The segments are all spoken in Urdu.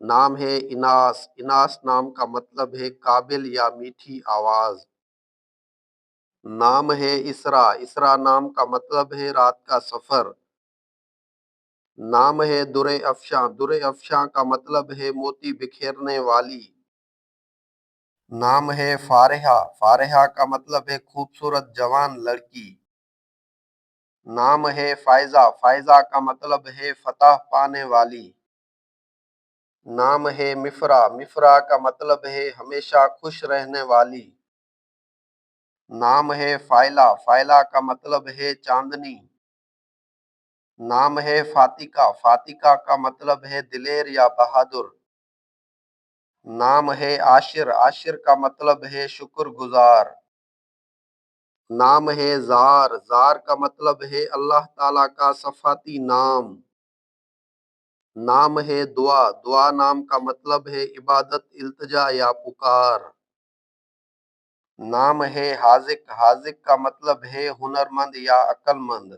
نام ہے اناس، اناس نام کا مطلب ہے قابل یا میٹھی آواز۔ نام ہے اسرا، اسرا نام کا مطلب ہے رات کا سفر۔ نام ہے در افشاں، در افشاں کا مطلب ہے موتی بکھیرنے والی۔ نام ہے فارحہ، فارحہ کا مطلب ہے خوبصورت جوان لڑکی۔ نام ہے فائزہ، فائزہ کا مطلب ہے فتح پانے والی۔ نام ہے مفرا، مفرا کا مطلب ہے ہمیشہ خوش رہنے والی۔ نام ہے فائلہ، فائلہ کا مطلب ہے چاندنی۔ نام ہے فاتقہ، فاتقہ کا مطلب ہے دلیر یا بہادر۔ نام ہے عاشر، عاشر کا مطلب ہے شکر گزار۔ نام ہے زار، زار کا مطلب ہے اللہ تعالیٰ کا صفاتی نام۔ نام ہے دعا، دعا نام کا مطلب ہے عبادت، التجا یا پکار۔ نام ہے حاذق، حاذق کا مطلب ہے ہنرمند یا عقل مند۔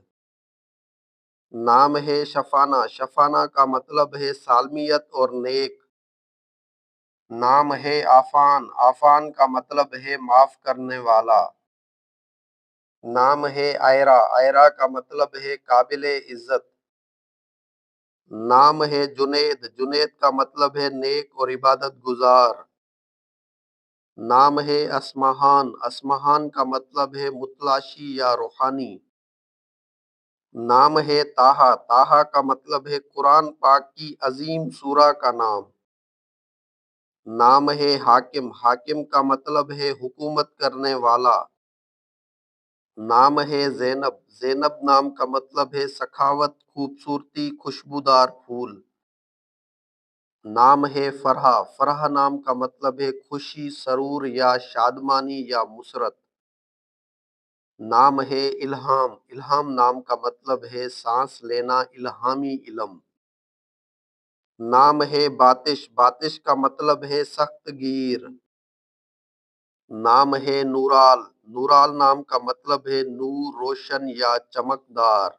نام ہے شفانہ، شفانہ کا مطلب ہے سالمیت اور نیک۔ نام ہے عافان، عافان کا مطلب ہے معاف کرنے والا۔ نام ہے آئرہ، آئرہ کا مطلب ہے قابل عزت۔ نام ہے جنید، جنید کا مطلب ہے نیک اور عبادت گزار۔ نام ہے اسمہان، اسمہان کا مطلب ہے متلاشی یا روحانی۔ نام ہے طٰہٰ، طٰہٰ کا مطلب ہے قرآن پاک کی عظیم سورہ کا نام۔ نام ہے حاکم، حاکم کا مطلب ہے حکومت کرنے والا۔ نام ہے زینب، زینب نام کا مطلب ہے سخاوت، خوبصورتی، خوشبودار پھول۔ نام ہے فرحہ، فرحہ نام کا مطلب ہے خوشی، سرور یا شادمانی یا مسرت۔ نام ہے الہام، الہام نام کا مطلب ہے سانس لینا، الہامی علم۔ نام ہے باتش، باتش کا مطلب ہے سخت گیر۔ نام ہے نورال، نورال نام کا مطلب ہے نور، روشن یا چمکدار۔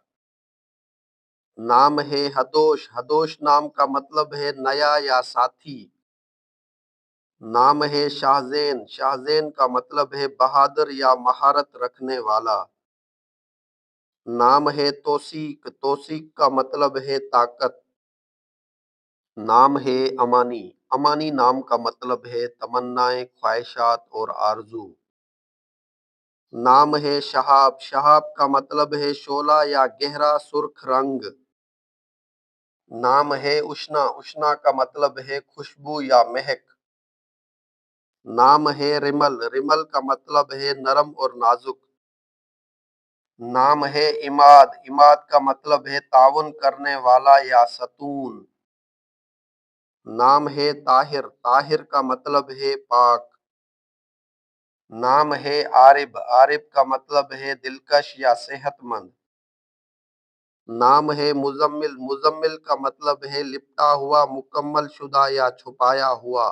نام ہے حدوش، حدوش نام کا مطلب ہے نیا یا ساتھی۔ نام ہے شاہزین، شاہزین کا مطلب ہے بہادر یا مہارت رکھنے والا۔ نام ہے توثیق، توثیق کا مطلب ہے طاقت۔ نام ہے امانی، امانی نام کا مطلب ہے تمنائیں، خواہشات اور آرزو۔ نام ہے شہاب، شہاب کا مطلب ہے شعلہ یا گہرا سرخ رنگ۔ نام ہے اشنا، اشنا کا مطلب ہے خوشبو یا مہک۔ نام ہے رمل، رمل کا مطلب ہے نرم اور نازک۔ نام ہے عماد، عماد کا مطلب ہے تعاون کرنے والا یا ستون۔ نام ہے طاہر، طاہر کا مطلب ہے پاک۔ نام ہے عارب، عارب کا مطلب ہے دلکش یا صحت مند۔ نام ہے مزمل، مزمل کا مطلب ہے لپٹا ہوا، مکمل شدہ یا چھپایا ہوا۔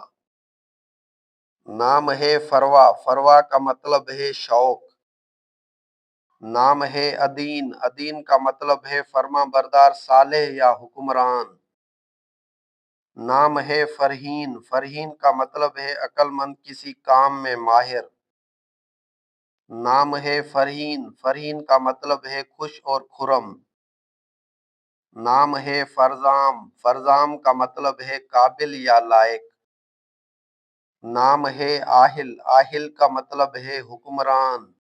نام ہے فروا، فروا کا مطلب ہے شوق۔ نام ہے ادین، ادین کا مطلب ہے فرما بردار، صالح یا حکمران۔ نام ہے فرہین، فرہین کا مطلب ہے عقل مند، کسی کام میں ماہر۔ نام ہے فرہین، فرہین کا مطلب ہے خوش اور خرم۔ نام ہے فرزام، فرزام کا مطلب ہے قابل یا لائق۔ نام ہے آہل، آہل کا مطلب ہے حکمران۔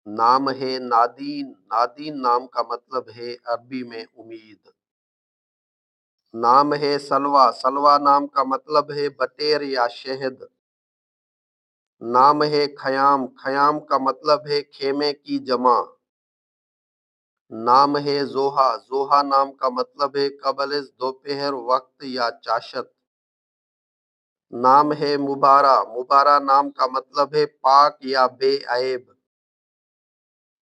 نام ہے نادین، نادین نام کا مطلب ہے عربی میں امید۔ نام ہے سلویٰ، سلویٰ نام کا مطلب ہے بٹیر یا شہد۔ نام ہے خیام، خیام کا مطلب ہے خیمے کی جمع۔ نام ہے زوحا، زوحا نام کا مطلب ہے قبل از دوپہر وقت یا چاشت۔ نام ہے مبارہ، مبارہ نام کا مطلب ہے پاک یا بے عیب۔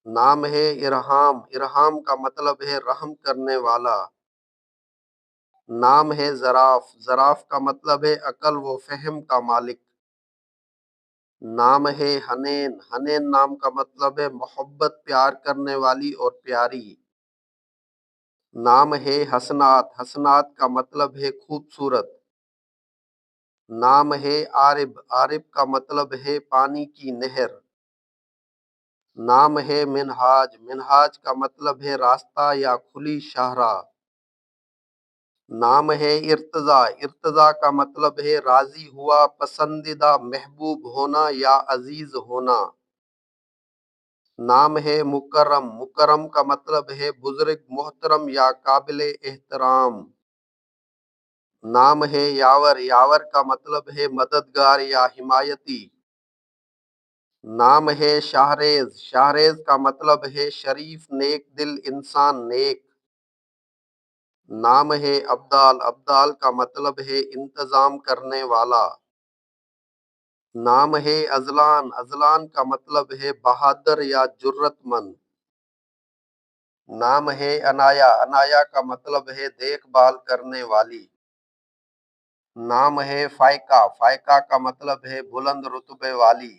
نام ہے ارحام، ارحام کا مطلب ہے رحم کرنے والا۔ نام ہے ظراف، ظراف کا مطلب ہے عقل و فہم کا مالک۔ نام ہے حنین، حنین نام کا مطلب ہے محبت، پیار کرنے والی اور پیاری۔ نام ہے حسنات، حسنات کا مطلب ہے خوبصورت۔ نام ہے عارب، عارب کا مطلب ہے پانی کی نہر۔ نام ہے منہاج، منہاج کا مطلب ہے راستہ یا کھلی شاہراہ۔ نام ہے ارتضا، ارتضا کا مطلب ہے راضی ہوا، پسندیدہ، محبوب ہونا یا عزیز ہونا۔ نام ہے مکرم، مکرم کا مطلب ہے بزرگ، محترم یا قابل احترام۔ نام ہے یاور، یاور کا مطلب ہے مددگار یا حمایتی۔ نام ہے شاہریز، شاہریز کا مطلب ہے شریف، نیک دل انسان، نیک۔ نام ہے ابدال، ابدال کا مطلب ہے انتظام کرنے والا۔ نام ہے ازلان، ازلان کا مطلب ہے بہادر یا جرت مند۔ نام ہے عنایا، عنایا کا مطلب ہے دیکھ بھال کرنے والی۔ نام ہے فائقہ، فائقہ کا مطلب ہے بلند رتبے والی۔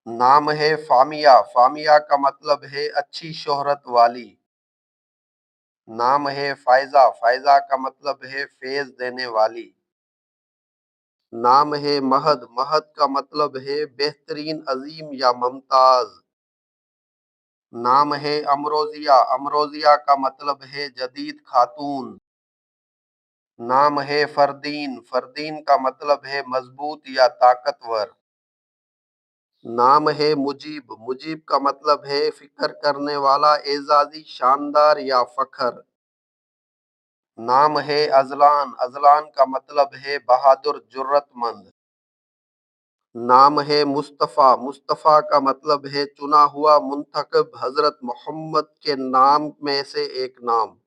نام ہے فامیہ، فامیہ کا مطلب ہے اچھی شہرت والی۔ نام ہے فائزہ، فائزہ کا مطلب ہے فیض دینے والی۔ نام ہے مہد، مہد کا مطلب ہے بہترین، عظیم یا ممتاز۔ نام ہے امروزیہ، امروزیہ کا مطلب ہے جدید خاتون۔ نام ہے فردین، فردین کا مطلب ہے مضبوط یا طاقتور۔ نام ہے مجیب، مجیب کا مطلب ہے فکر کرنے والا، اعزازی، شاندار یا فخر۔ نام ہے ازلان، ازلان کا مطلب ہے بہادر، جرت مند۔ نام ہے مصطفیٰ، مصطفیٰ کا مطلب ہے چنا ہوا، منتخب، حضرت محمد کے نام میں سے ایک نام۔